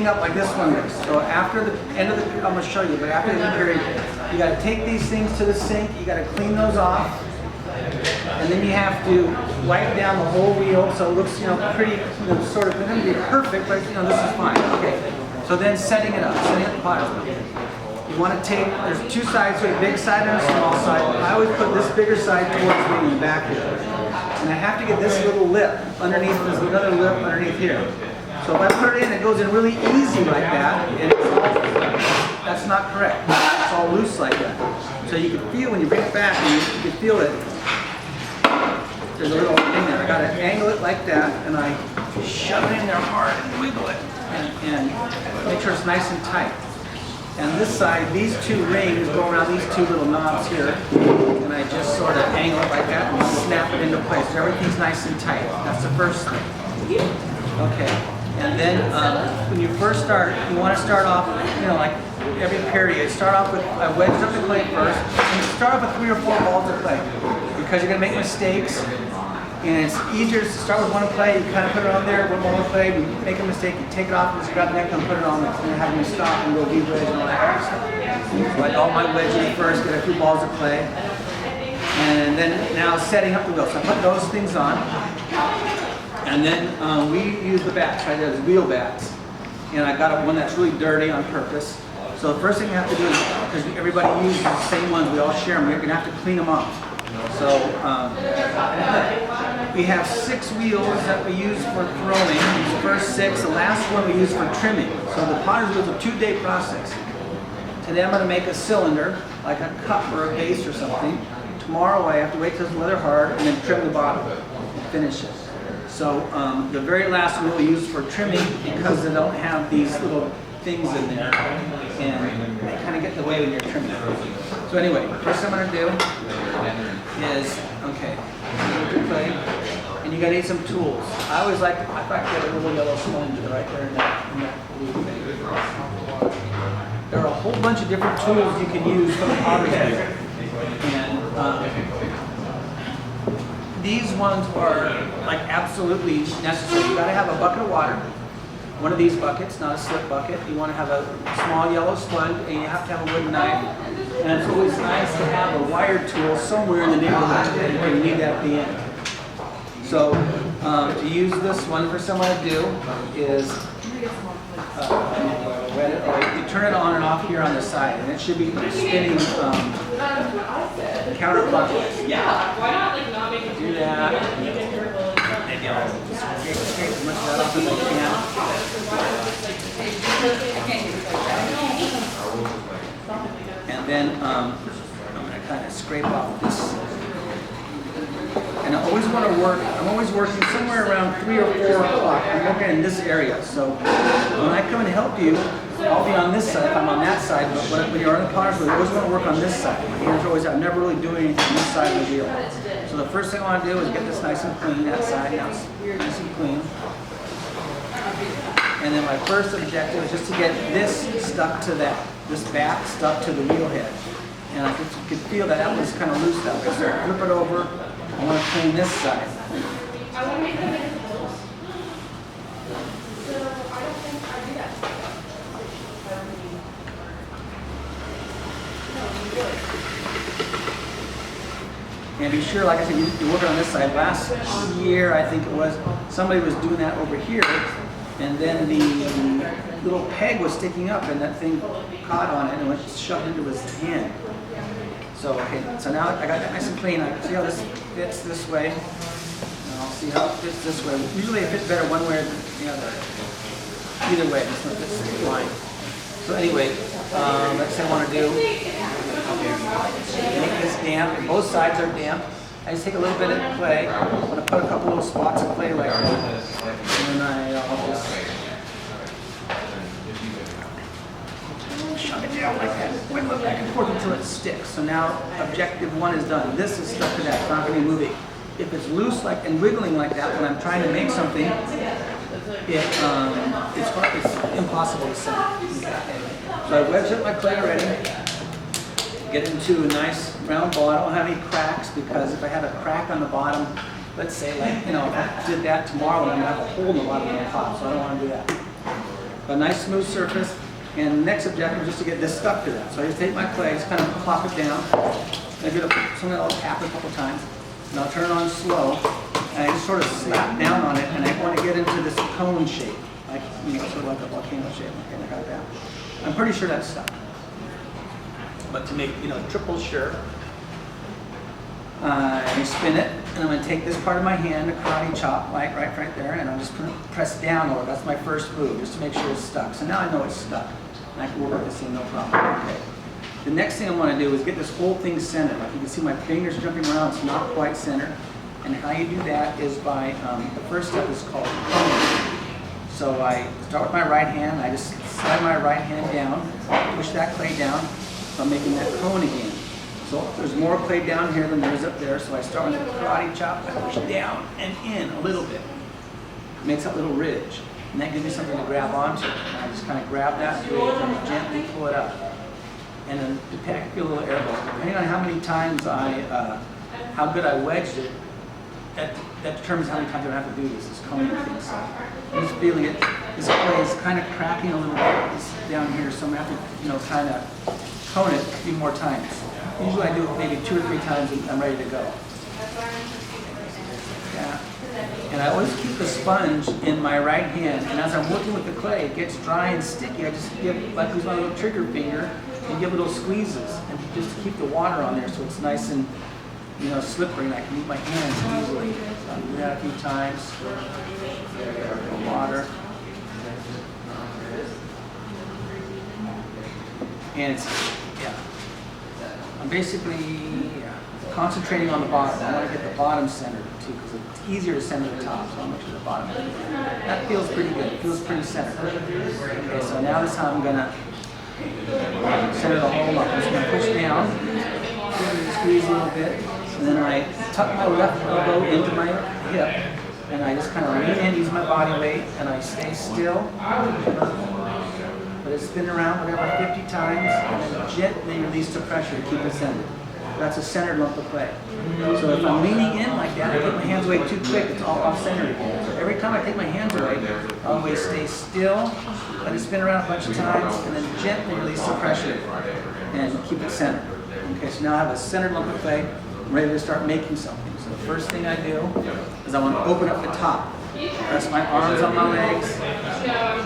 setting up like this one is. So after the end of the, I'm going to show you, but after the period, you got to take these things to the sink, you got to clean those off, and then you have to wipe down the whole wheel so it looks, pretty, sort of, it doesn't be perfect, but this is fine. Okay. So then setting it up the potter's wheel. You want to take, there's two sides, so a big side and a small side. I always put this bigger side towards me in the back here. And I have to get this little lip underneath, there's another lip underneath here. So if I put it in, it goes in really easy like that, and that's not correct. It's all loose like that. So you can feel when you bring it back, and you can feel it. There's a little thing there. I got to angle it like that, and I shove it in there hard and wiggle it, and make sure it's nice and tight. And this side, these two rings go around these two little knobs here, and I just sort of angle it like that and snap it into place. So everything's nice and tight. That's the first thing. Okay. And then when you first start, you want to start off, like every period, start off with wedge up the clay first, and start off with 3 or 4 balls of clay, because you're going to make mistakes. And it's easier to start with one clay, you kind of put it on there, one ball of clay, you make a mistake, you take it off and just grab the neck and put it on, and having to stop and go deep wedge and all that kind of stuff. So I got all my wedges first, get a few balls of clay, and then now setting up the wheel. So I put those things on, and then we use the bats, right? There's wheel bats, and I got one that's really dirty on purpose. So the first thing you have to do is, because everybody uses the same ones, we all share them, you're going to have to clean them up. So we have 6 wheels that we use for throwing. These first 6, the last one we use for trimming. So the potter's wheel is a 2-day process. Today I'm going to make a cylinder, like a cup or a vase or something. Tomorrow I have to wait till it's leather hard and then trim the bottom and finish it. So the very last wheel we use for trimming, because they don't have these little things in there, and they kind of get in the way when you're trimming. So anyway, first thing I'm going to do is, clay, and you're going to need some tools. I always like, I get a little yellow sponge right there in that blue thing. There are a whole bunch of different tools you can use for the potter's wheel. And these ones are like absolutely necessary. You got to have a bucket of water. One of these buckets, not a slip bucket. You want to have a small yellow sponge, and you have to have a wooden knife. And it's always nice to have a wire tool somewhere in the neighborhood, and you need that at the end. So to use this one, for someone to do is you turn it on and off here on the side, and it should be spinning counterclockwise. Yeah. Why not not make it do that? Maybe I'll take as much of that off as I can. And then I'm going to kind of scrape off this. And I always want to work, I'm always working somewhere around 3 or 4 o'clock. I'm working in this area. So when I come and help you, I'll be on this side if I'm on that side. But when you're on the potter's wheel, you always want to work on this side. My hands are always out. I'm never really doing anything on this side of the wheel. So the first thing I want to do is get this nice and clean, that side. Now it's nice and clean. And then my first objective is just to get this stuck to that, this back stuck to the wheel head. And I could feel that that was kind of loose that way. So I flip it over. I want to clean this side. I want to make them invisible. So I don't think I do that. And be sure, like I said, you're working on this side. Last year, I think it was, somebody was doing that over here, and then the little peg was sticking up, and that thing caught on it and went shoved into his hand. So, okay, so now I got that nice and clean. I can see how this fits this way, and I'll see how it fits this way. Usually it fits better one way than the other. Either way, this one fits fine. So anyway, next thing I want to do, make this damp, and both sides are damp. I just take a little bit of clay. I'm going to put a couple little spots of clay right there. And then I'll just shove it down like that. Wiggle it back and forth until it sticks. So now objective 1 is done. This is stuck to that. It's not going to be moving. If it's loose like and wiggling like that when I'm trying to make something, it's impossible to set. Okay. So I wedged up my clay already. Get it into a nice round ball. I don't have any cracks, because if I have a crack on the bottom, let's say, like, if I did that tomorrow, I'm going to have a hole in the bottom of the pot, so I don't want to do that. a nice smooth surface. And the next objective is just to get this stuck to that. So I just take my clay, just kind of plop it down. I get something I'll tap it a couple times. And I'll turn it on slow. And I just sort of slap down on it, and I want to get into this cone shape. Like, sort of like a volcano shape. Okay, I got that. I'm pretty sure that's stuck. But to make, triple sure, I spin it, and I'm going to take this part of my hand, a karate chop, right there, and I'm just going to press down over. That's my first move, just to make sure it's stuck. So now I know it's stuck, and I can work this in no problem. Okay. The next thing I want to do is get this whole thing centered. Like you can see my fingers jumping around, it's not quite centered. And how you do that is by, the first step is called coning. So I start with my right hand, I just slide my right hand down, push that clay down, so I'm making that cone again. So there's more clay down here than there is up there, so I start with a karate chop, I push down and in a little bit. It makes that little ridge, and that gives me something to grab onto. And I just kind of grab that ridge and gently pull it up. And then depending, a little air bubble. Depending on how many times how good I wedged it, that determines how many times I have to do this coning thing. So I'm just feeling it. This clay is kind of cracking a little bit down here, so I'm going to have to, kind of cone it a few more times. Usually I do it maybe 2 or 3 times and I'm ready to go. Yeah. And I always keep the sponge in my right hand, and as I'm working with the clay, it gets dry and sticky. I just use my little trigger finger and give little squeezes, and just to keep the water on there so it's nice and slippery, and I can move my hands easily. So I'll do that a few times. The water. And it's, I'm basically concentrating on the bottom. I want to get the bottom centered too, because it's easier to center the top, so I'll make sure the bottom. That feels pretty good. It feels pretty centered. Okay, so now this time I'm going to center the whole up. I'm just going to push down, squeeze a little bit, and then I tuck my left elbow into my hip, and I just kind of lean in, use my body weight, and I stay still. Let it spin around whatever 50 times, and then gently release the pressure to keep it centered. That's a centered lump of clay. So if I'm leaning in like that, I take my hands away too quick, it's all off-centered again. So every time I take my hands away, I always stay still, let it spin around a bunch of times, and then gently release the pressure and keep it centered. Okay, so now I have a centered lump of clay. I'm ready to start making something. So the first thing I do is I want to open up the top. Press my arms on my legs.